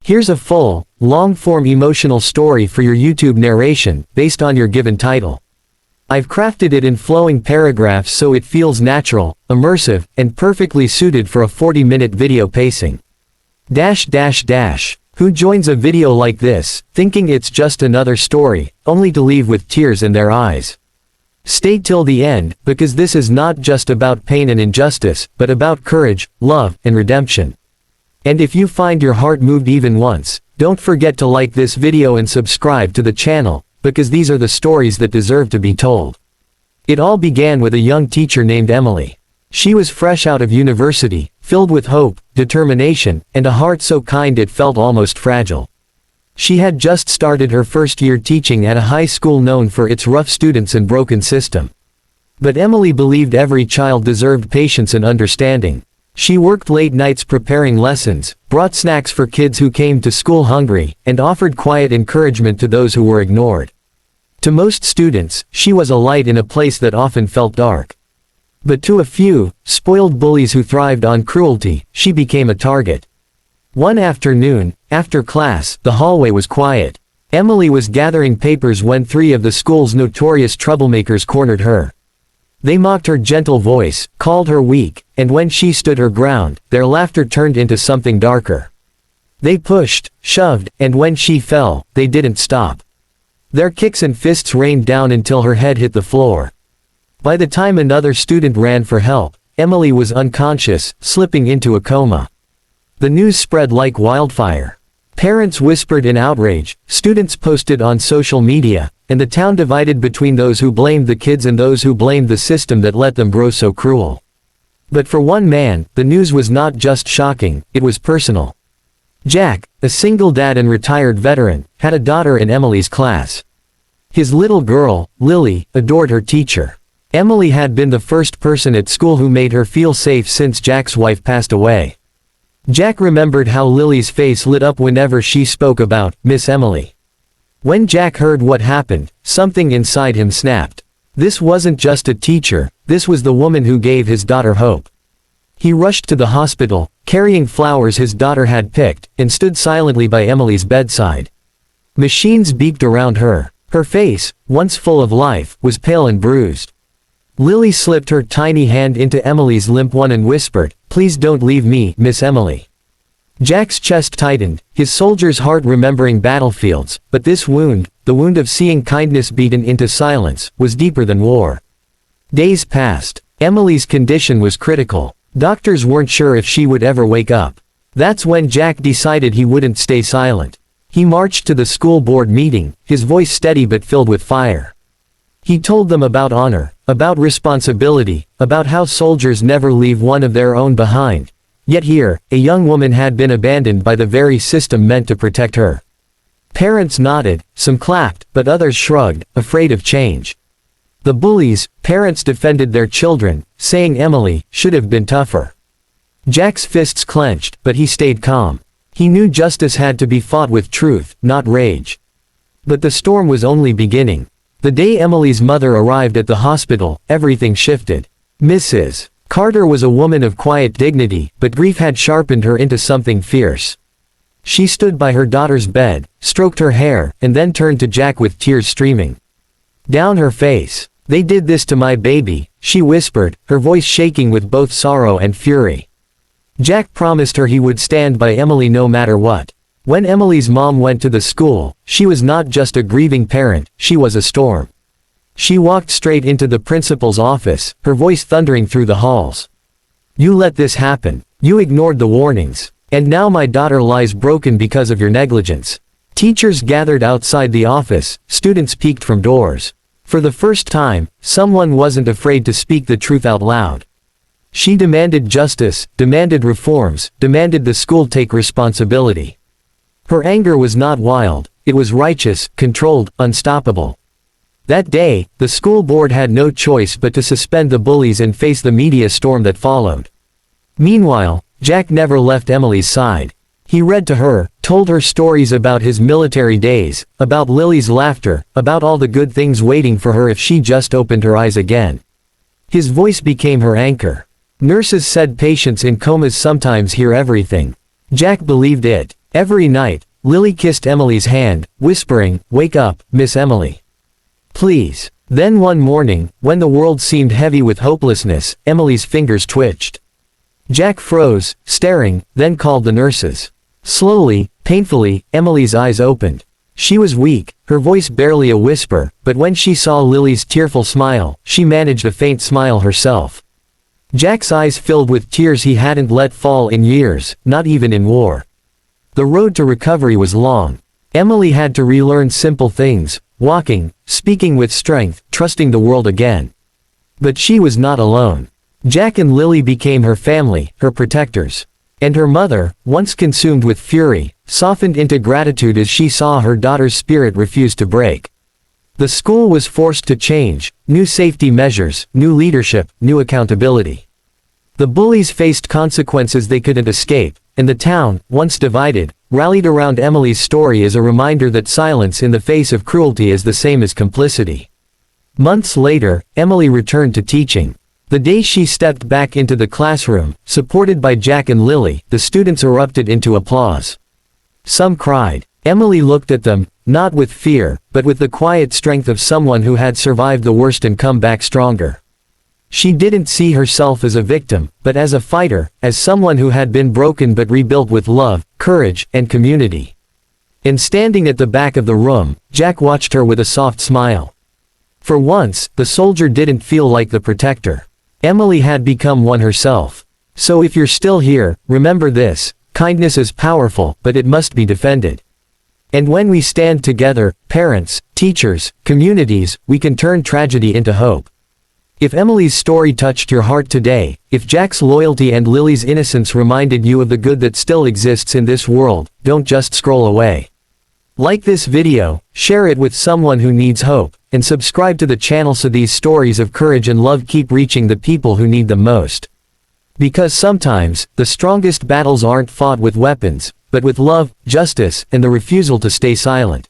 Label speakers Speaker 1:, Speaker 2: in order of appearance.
Speaker 1: Here's a full, long-form emotional story for your YouTube narration, based on your given title. I've crafted it in flowing paragraphs so it feels natural, immersive, and perfectly suited for a 40-minute video pacing. Who joins a video like this, thinking it's just another story, only to leave with tears in their eyes? Stay till the end, because this is not just about pain and injustice, but about courage, love, and redemption. And if you find your heart moved even once, don't forget to like this video and subscribe to the channel, because these are the stories that deserve to be told. It all began with a young teacher named Emily. She was fresh out of university, filled with hope, determination, and a heart so kind it felt almost fragile. She had just started her first year teaching at a high school known for its rough students and broken system. But Emily believed every child deserved patience and understanding. She worked late nights preparing lessons, brought snacks for kids who came to school hungry, and offered quiet encouragement to those who were ignored. To most students, she was a light in a place that often felt dark. But to a few, spoiled bullies who thrived on cruelty, she became a target. One afternoon, after class, the hallway was quiet. Emily was gathering papers when 3 of the school's notorious troublemakers cornered her. They mocked her gentle voice, called her weak, and when she stood her ground, their laughter turned into something darker. They pushed, shoved, and when she fell, they didn't stop. Their kicks and fists rained down until her head hit the floor. By the time another student ran for help, Emily was unconscious, slipping into a coma. The news spread like wildfire. Parents whispered in outrage, students posted on social media, and the town divided between those who blamed the kids and those who blamed the system that let them grow so cruel. But for one man, the news was not just shocking, it was personal. Jack, a single dad and retired veteran, had a daughter in Emily's class. His little girl, Lily, adored her teacher. Emily had been the first person at school who made her feel safe since Jack's wife passed away. Jack remembered how Lily's face lit up whenever she spoke about Miss Emily. When Jack heard what happened, something inside him snapped. This wasn't just a teacher, this was the woman who gave his daughter hope. He rushed to the hospital, carrying flowers his daughter had picked, and stood silently by Emily's bedside. Machines beeped around her. Her face, once full of life, was pale and bruised. Lily slipped her tiny hand into Emily's limp one and whispered, "Please don't leave me, Miss Emily." Jack's chest tightened, his soldier's heart remembering battlefields, but this wound, the wound of seeing kindness beaten into silence, was deeper than war. Days passed. Emily's condition was critical. Doctors weren't sure if she would ever wake up. That's when Jack decided he wouldn't stay silent. He marched to the school board meeting, his voice steady but filled with fire. He told them about honor, about responsibility, about how soldiers never leave one of their own behind. Yet here, a young woman had been abandoned by the very system meant to protect her. Parents nodded, some clapped, but others shrugged, afraid of change. The bullies, parents defended their children, saying Emily should have been tougher. Jack's fists clenched, but he stayed calm. He knew justice had to be fought with truth, not rage. But the storm was only beginning. The day Emily's mother arrived at the hospital, everything shifted. Mrs. Carter was a woman of quiet dignity, but grief had sharpened her into something fierce. She stood by her daughter's bed, stroked her hair, and then turned to Jack with tears streaming down her face. "They did this to my baby," she whispered, her voice shaking with both sorrow and fury. Jack promised her he would stand by Emily no matter what. When Emily's mom went to the school, she was not just a grieving parent, she was a storm. She walked straight into the principal's office, her voice thundering through the halls. "You let this happen. You ignored the warnings. And now my daughter lies broken because of your negligence." Teachers gathered outside the office, students peeked from doors. For the first time, someone wasn't afraid to speak the truth out loud. She demanded justice, demanded reforms, demanded the school take responsibility. Her anger was not wild, it was righteous, controlled, unstoppable. That day, the school board had no choice but to suspend the bullies and face the media storm that followed. Meanwhile, Jack never left Emily's side. He read to her, told her stories about his military days, about Lily's laughter, about all the good things waiting for her if she just opened her eyes again. His voice became her anchor. Nurses said patients in comas sometimes hear everything. Jack believed it. Every night, Lily kissed Emily's hand, whispering, "Wake up, Miss Emily. Please." Then one morning, when the world seemed heavy with hopelessness, Emily's fingers twitched. Jack froze, staring, then called the nurses. Slowly, painfully, Emily's eyes opened. She was weak, her voice barely a whisper, but when she saw Lily's tearful smile, she managed a faint smile herself. Jack's eyes filled with tears he hadn't let fall in years, not even in war. The road to recovery was long. Emily had to relearn simple things, walking, speaking with strength, trusting the world again. But she was not alone. Jack and Lily became her family, her protectors. And her mother, once consumed with fury, softened into gratitude as she saw her daughter's spirit refuse to break. The school was forced to change, new safety measures, new leadership, new accountability. The bullies faced consequences they couldn't escape, and the town, once divided, rallied around Emily's story as a reminder that silence in the face of cruelty is the same as complicity. Months later, Emily returned to teaching. The day she stepped back into the classroom, supported by Jack and Lily, the students erupted into applause. Some cried. Emily looked at them, not with fear, but with the quiet strength of someone who had survived the worst and come back stronger. She didn't see herself as a victim, but as a fighter, as someone who had been broken but rebuilt with love, courage, and community. And standing at the back of the room, Jack watched her with a soft smile. For once, the soldier didn't feel like the protector. Emily had become one herself. So if you're still here, remember this: kindness is powerful, but it must be defended. And when we stand together, parents, teachers, communities, we can turn tragedy into hope. If Emily's story touched your heart today, if Jack's loyalty and Lily's innocence reminded you of the good that still exists in this world, don't just scroll away. Like this video, share it with someone who needs hope, and subscribe to the channel so these stories of courage and love keep reaching the people who need them most. Because sometimes, the strongest battles aren't fought with weapons, but with love, justice, and the refusal to stay silent.